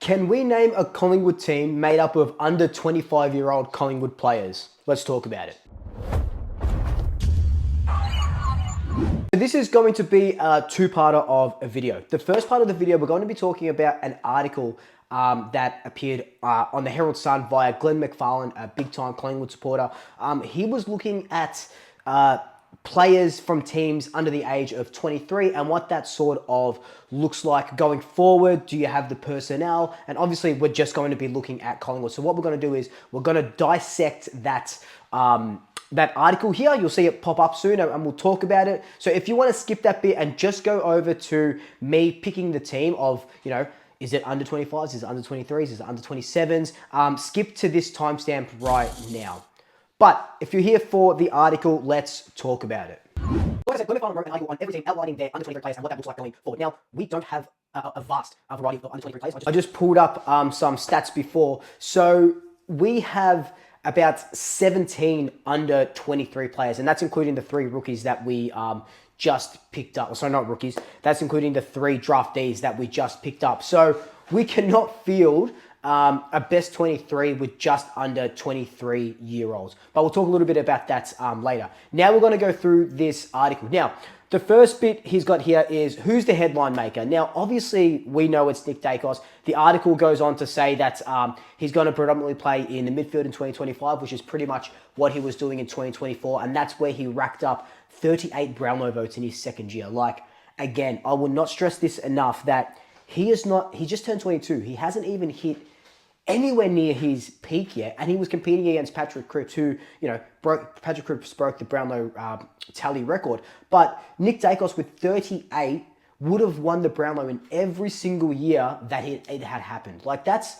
Can we name a Collingwood team made up of under 25-year-old Collingwood players? Let's talk about it. This is going to be a two-parter of a video. The first part of the video, we're going to be talking about an article that appeared on the Herald Sun via Glenn McFarlane, a big-time Collingwood supporter. He was looking at players from teams under the age of 23 and what that sort of looks like going forward. Do you have the personnel? And obviously, we're just going to be looking at Collingwood. So what we're going to do is we're going to dissect that that article here. You'll see it pop up soon and we'll talk about it. So if you want to skip that bit and just go over to me picking the team of, is it under 25s? Is it under 23s? Is it under 27s? Skip to this timestamp right now. But if you're here for the article, let's talk about it. Like I said, Glenn McFarlane wrote an article on every team outlining their under 23 players and what that looks like going forward. Now, we don't have a vast variety of under 23 players. I just pulled up some stats before. So we have about 17 under 23 players, and that's including the 3 rookies that we just picked up. Sorry, not rookies. That's including the 3 draftees that we just picked up. So we cannot field a best 23 with just under 23-year-olds. But we'll talk a little bit about that later. Now we're going to go through this article. Now, the first bit he's got here is who's the headline maker. Now, obviously, we know it's Nick Daicos. The article goes on to say that he's going to predominantly play in the midfield in 2025, which is pretty much what he was doing in 2024. And that's where he racked up 38 Brownlow votes in his second year. Like, again, I will not stress this enough that he just turned 22. He hasn't even hit anywhere near his peak yet, and he was competing against Patrick Cripps, who, Patrick Cripps broke the Brownlow tally record. But Nick Daicos with 38 would have won the Brownlow in every single year that it had happened. Like, that's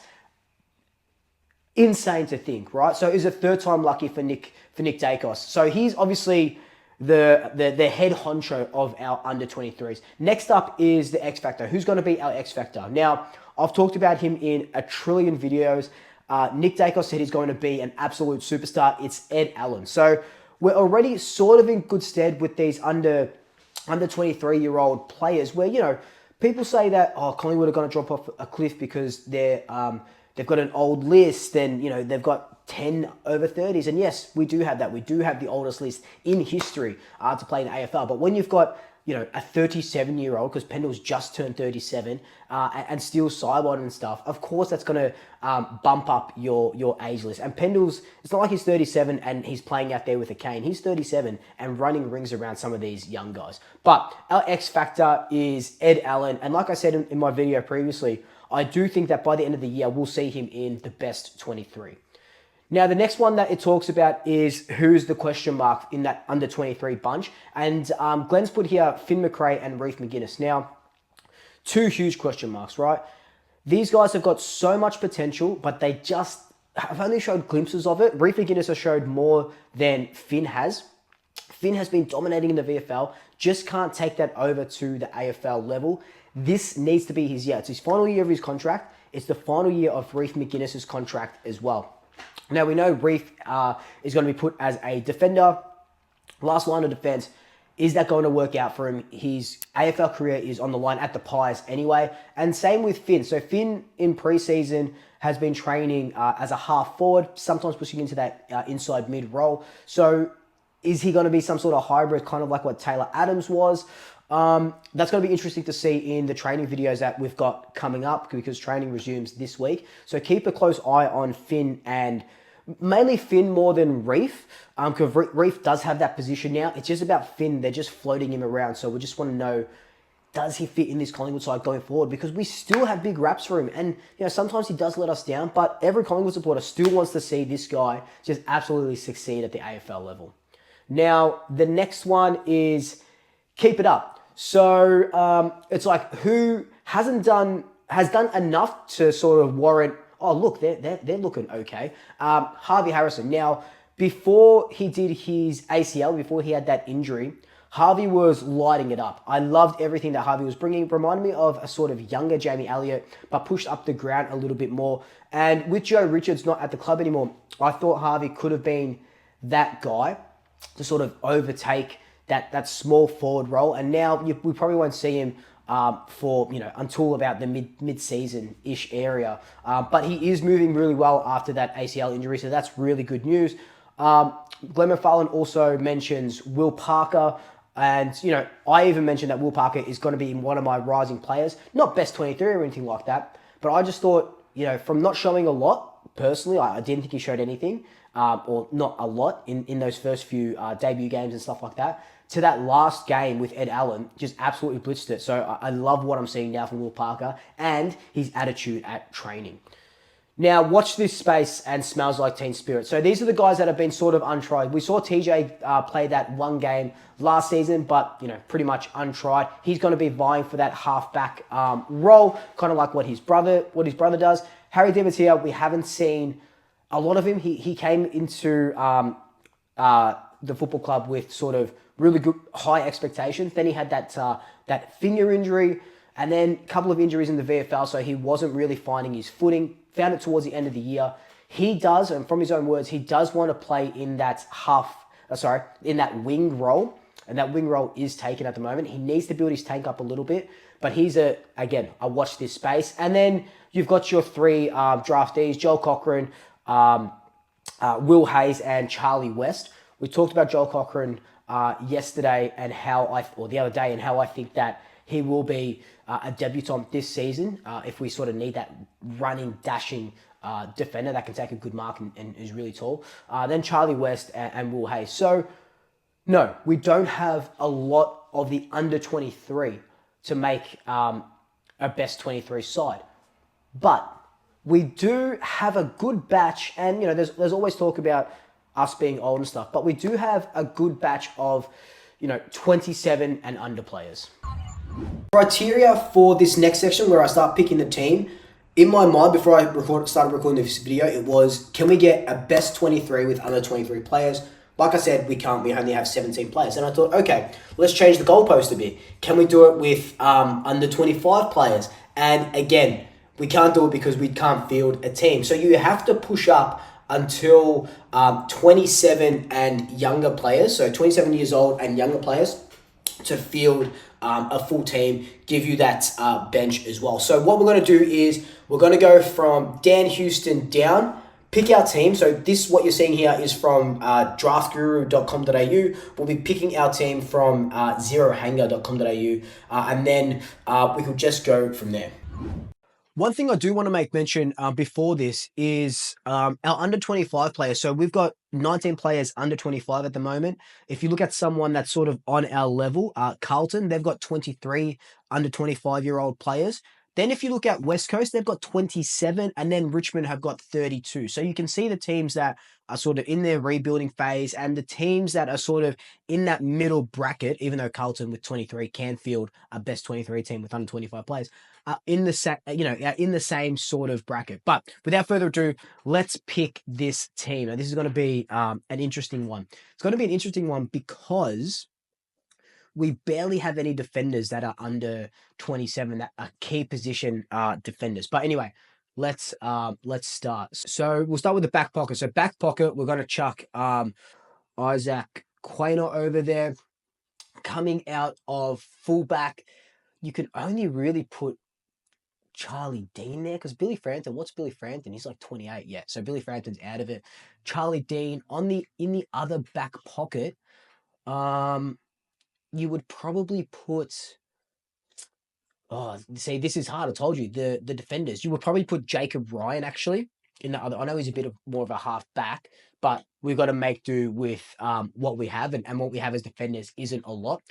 insane to think, right? So it's a third time lucky for Nick Daicos. So he's obviously the head honcho of our under 23s. Next up is the X Factor. Who's going to be our X Factor? Now, I've talked about him in a trillion videos. Nick Daicos said he's going to be an absolute superstar. It's Ed Allen. So we're already sort of in good stead with these under 23-year-old players where, people say that, Collingwood are going to drop off a cliff because they've got an old list and, they've got 10 over 30s. And yes, we do have that. We do have the oldest list in history to play in AFL. But when you've got a 37-year-old, because Pendle's just turned 37, and still Cybot and stuff, of course that's going to bump up your age list. And Pendle's, it's not like he's 37 and he's playing out there with a cane. He's 37 and running rings around some of these young guys. But our X Factor is Ed Allen. And like I said in my video previously, I do think that by the end of the year, we'll see him in the best 23. Now, the next one that it talks about is who's the question mark in that under 23 bunch. And Glenn's put here Finn McRae and Reef McGuinness. Now, 2 huge question marks, right? These guys have got so much potential, but they just have only showed glimpses of it. Reef McGuinness has showed more than Finn has. Finn has been dominating in the VFL, just can't take that over to the AFL level. This needs to be his year. It's his final year of his contract. It's the final year of Reef McGuinness's contract as well. Now, we know Reef is going to be put as a defender, last line of defense. Is that going to work out for him? His AFL career is on the line at the Pies anyway. And same with Finn. So Finn in preseason has been training as a half forward, sometimes pushing into that inside mid role. So is he going to be some sort of hybrid, kind of like what Taylor Adams was? That's going to be interesting to see in the training videos that we've got coming up because training resumes this week. So keep a close eye on Finn and mainly Finn more than Reef, because Reef does have that position now. It's just about Finn. They're just floating him around. So we just want to know, does he fit in this Collingwood side going forward? Because we still have big raps for him. And, sometimes he does let us down, but every Collingwood supporter still wants to see this guy just absolutely succeed at the AFL level. Now, the next one is keep it up. So it's like who has done enough to sort of warrant, oh, look, they're looking okay. Harvey Harrison. Now, before he did his ACL, before he had that injury, Harvey was lighting it up. I loved everything that Harvey was bringing. It reminded me of a sort of younger Jamie Elliott, but pushed up the ground a little bit more. And with Joe Richards not at the club anymore, I thought Harvey could have been that guy to sort of overtake that small forward role. And now we probably won't see him for until about the mid-season ish area. But he is moving really well after that ACL injury, so that's really good news. Glenn McFarlane also mentions Will Parker. And, I even mentioned that Will Parker is going to be one of my rising players. Not best 23 or anything like that. But I just thought, from not showing a lot, personally, I didn't think he showed anything, or not a lot in those first few debut games and stuff like that, to that last game with Ed Allen, just absolutely blitzed it. So I love what I'm seeing now from Will Parker and his attitude at training. Now, watch this space and smells like Teen Spirit. So these are the guys that have been sort of untried. We saw TJ play that one game last season, but, pretty much untried. He's going to be vying for that halfback role, kind of like what his brother does. Harry Demetia, we haven't seen a lot of him. He came into the football club with sort of really good high expectations. Then he had that finger injury, and then a couple of injuries in the VFL, so he wasn't really finding his footing. Found it towards the end of the year. He does, and from his own words, he does want to play in that in that wing role, and that wing role is taken at the moment. He needs to build his tank up a little bit, but he's I watch this space. And then you've got your three draftees, Joel Cochran, Will Hayes, and Charlie West. We talked about Joel Cochran yesterday and the other day, and how I think that he will be a debutant this season if we sort of need that running, dashing defender that can take a good mark and is really tall. Then Charlie West and Will Hayes. So, no, we don't have a lot of the under 23 to make a best 23 side. But we do have a good batch, and there's always talk about us being old and stuff, but we do have a good batch of 27 and under players. Criteria for this next section, where I start picking the team, in my mind before I started recording this video, it was, can we get a best 23 with under 23 players? Like I said, we can't. We only have 17 players. And I thought, okay, let's change the goalpost a bit. Can we do it with under 25 players? And again, we can't do it because we can't field a team. So you have to push up until 27 and younger players, so 27 years old and younger players, to field a full team, give you that bench as well. So what we're going to do is we're going to go from Dan Houston down, pick our team. So what you're seeing here is from draftguru.com.au. We'll be picking our team from zerohanger.com.au, and then we could just go from there. One thing I do want to make mention before this is our under 25 players. So we've got 19 players under 25 at the moment. If you look at someone that's sort of on our level, Carlton, they've got 23 under 25-year-old players. Then if you look at West Coast, they've got 27, and then Richmond have got 32. So you can see the teams that are sort of in their rebuilding phase, and the teams that are sort of in that middle bracket, even though Carlton with 23 can field a best 23 team with under 25 players, in the same sort of bracket. But without further ado, let's pick this team. Now, this is going to be an interesting one. It's going to be an interesting one because we barely have any defenders that are under 27 that are key position defenders. But anyway, let's start. So we'll start with the back pocket. So back pocket, we're going to chuck Isaac Quaynor over there. Coming out of fullback, you can only really put Charlie Dean there, because Billy Frampton, what's Billy Frampton? He's like 28. Yeah, so Billy Frampton's out of it. Charlie Dean in the other back pocket, you would probably put, see, this is hard. I told you, the defenders. You would probably put Jacob Ryan, actually, in the other. I know he's a bit more of a half back, but we've got to make do with what we have, and what we have as defenders isn't a lot.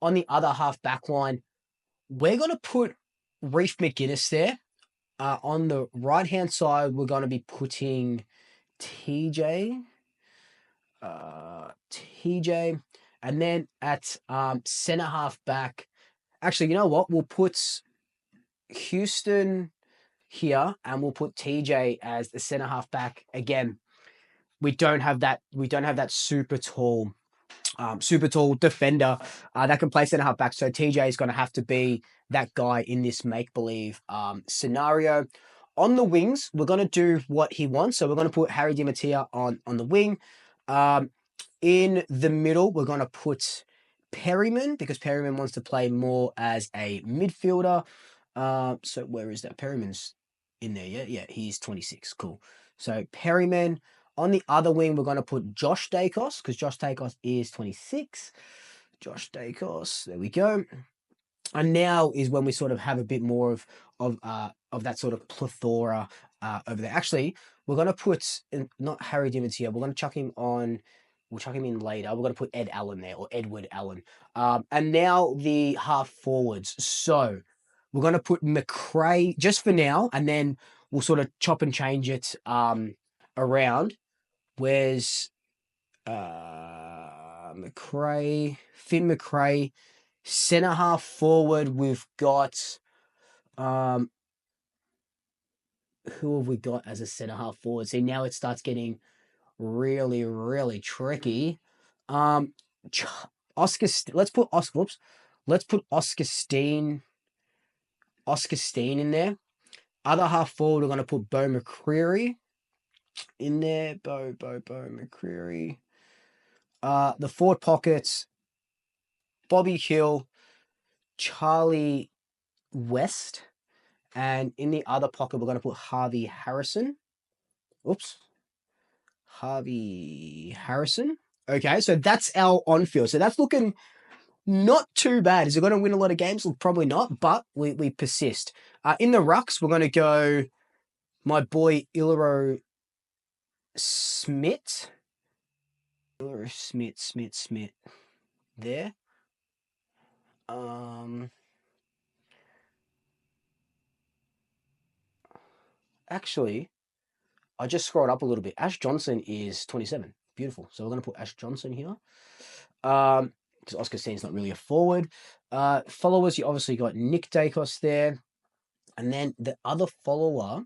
On the other half back line, we're going to put Reef McGuinness there. On the right-hand side, we're going to be putting TJ, and then at centre half back, actually, you know what? We'll put Houston here, and we'll put TJ as the centre half back. Again, we don't have that super tall defender that can play centre half back. So TJ is going to have to be that guy in this make-believe scenario. On the wings, we're going to do what he wants. So we're going to put Harry Demetia on the wing. In the middle, we're going to put Perryman, because Perryman wants to play more as a midfielder. So where is that? Perryman's in there, yeah? Yeah, he's 26. Cool. So Perryman. On the other wing, we're going to put Josh Dacos, because Josh Dacos is 26. Josh Dacos, there we go. And now is when we sort of have a bit more of that sort of plethora over there. Actually, we're gonna put not Harry Dimmins here. We're gonna chuck him on. We'll chuck him in later. We're gonna put Ed Allen there, or Edward Allen. And now the half forwards. So we're gonna put McRae just for now, and then we'll sort of chop and change it around. Where's McRae? Finn McRae. Centre half forward, we've got who have we got as a centre half forward? See, now it starts getting really, really tricky. Oscar, let's put Oscar. Whoops, let's put Oscar Steen in there. Other half forward, we're gonna put Bo McCreary in there. Bo McCreary. The forward pockets, Bobby Hill, Charlie West. And in the other pocket, we're going to put Harvey Harrison. Oops. Harvey Harrison. Okay, so that's our on-field. So that's looking not too bad. Is it going to win a lot of games? Well, probably not, but we persist. In the rucks, we're going to go my boy Iliro Smith. Iliro Smith. There. Actually, I just scrolled up a little bit. Ash Johnson is 27. Beautiful. So we're going to put Ash Johnson here. Because Oscar Steen's not really a forward. Followers, you obviously got Nick Dacos there. And then the other follower,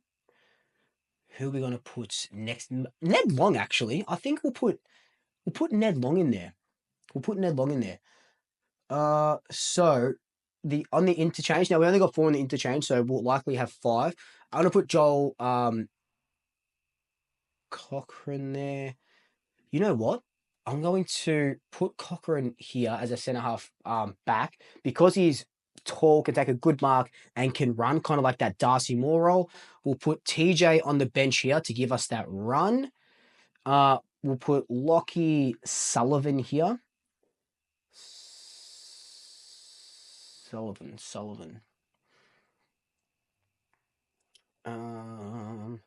who are we going to put next? Ned Long, actually. I think we'll put Ned Long in there. So on the interchange, now we only got 4 on the interchange, so we'll likely have 5. I'm going to put Joel Cochran there. You know what? I'm going to put Cochran here as a centre half back because he's tall, can take a good mark, and can run, kind of like that Darcy Moore role. We'll put TJ on the bench here to give us that run. We'll put Lockie Sullivan here. Sullivan. I'm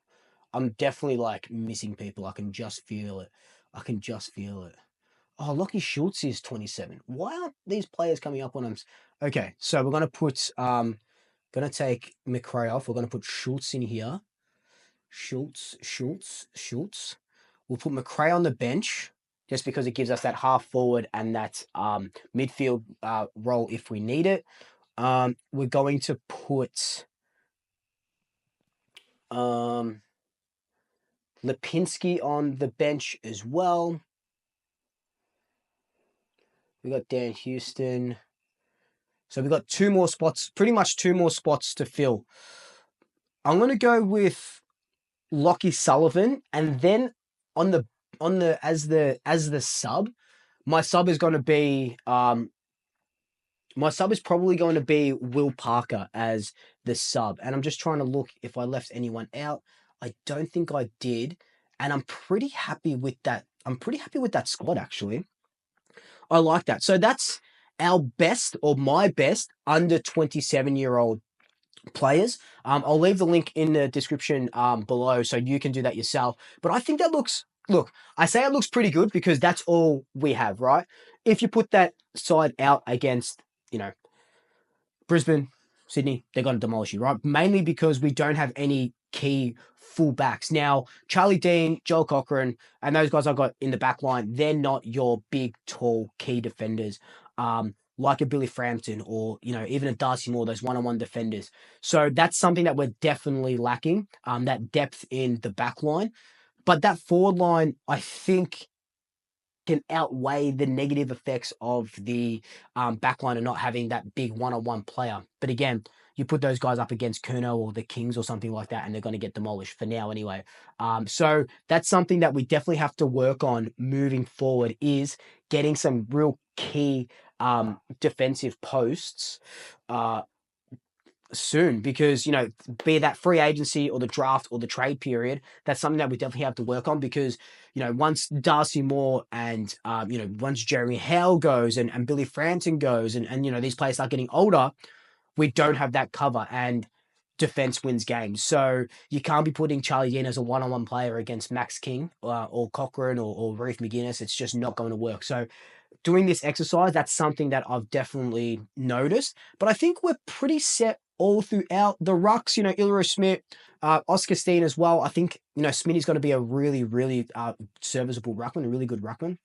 definitely like missing people. I can just feel it. Oh, Lockie Schultz is 27. Why aren't these players coming up on him? Okay, so we're gonna put gonna take McRae off. We're gonna put Schultz in here. Schultz. We'll put McRae on the bench just because it gives us that half forward and that midfield role if we need it. We're going to put Lipinski on the bench as well. We got Dan Houston. So we've got 2 more spots, pretty much 2 more spots to fill. I'm going to go with Lockie Sullivan, and then as the sub, my sub is probably going to be Will Parker as the sub. And I'm just trying to look if I left anyone out. I don't think I did, and I'm pretty happy with that. Squad, actually. I like that. So that's our best, or my best, under 27-year-old players. I'll leave the link in the description below so you can do that yourself. But I think that I say it looks pretty good because that's all we have, right? If you put that side out against, Brisbane, Sydney, they're going to demolish you, right? Mainly because we don't have any key fullbacks. Now, Charlie Dean, Joel Cochran, and those guys I got in the back line, they're not your big, tall, key defenders, like a Billy Frampton or, even a Darcy Moore, those one-on-one defenders. So that's something that we're definitely lacking, that depth in the back line. But that forward line, I think, can outweigh the negative effects of the backline and not having that big one-on-one player. But again, you put those guys up against Kurnow or the Kings or something like that, and they're going to get demolished for now anyway. So that's something that we definitely have to work on moving forward, is getting some real key defensive posts soon, because be that free agency or the draft or the trade period, that's something that we definitely have to work on, because once Darcy Moore and once Jeremy Howe goes and Billy Frampton goes, and these players start getting older, we don't have that cover, and defense wins games. So you can't be putting Charlie Dean as a one-on-one player against Max King or Cochrane or Reef McGuinness. It's just not going to work. So doing this exercise, that's something that I've definitely noticed. But I think we're pretty set all throughout the rucks. Ilro Smith, Oscar Steen as well. I think, Smitty's going to be a really, really serviceable ruckman, a really good ruckman.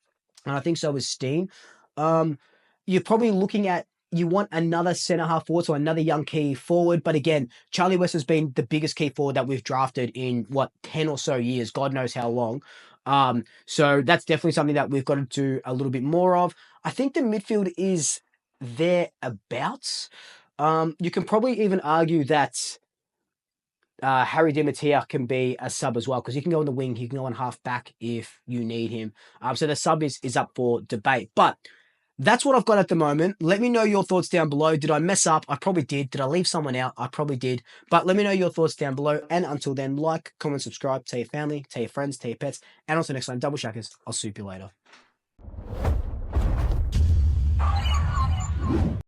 And I think so is Steen. You're probably looking at, you want another centre half forward, so another young key forward. But again, Charlie West has been the biggest key forward that we've drafted in 10 or so years, God knows how long. So that's definitely something that we've got to do a little bit more of. I think the midfield is thereabouts. You can probably even argue that Harry Di Mattia can be a sub as well, because he can go on the wing, he can go on half back if you need him. So the sub is up for debate. But that's what I've got at the moment. Let me know your thoughts down below. Did I mess up? I probably did. Did I leave someone out? I probably did. But let me know your thoughts down below. And until then, like, comment, subscribe, tell your family, tell your friends, tell your pets. And until next time, double shackers. I'll soup you later.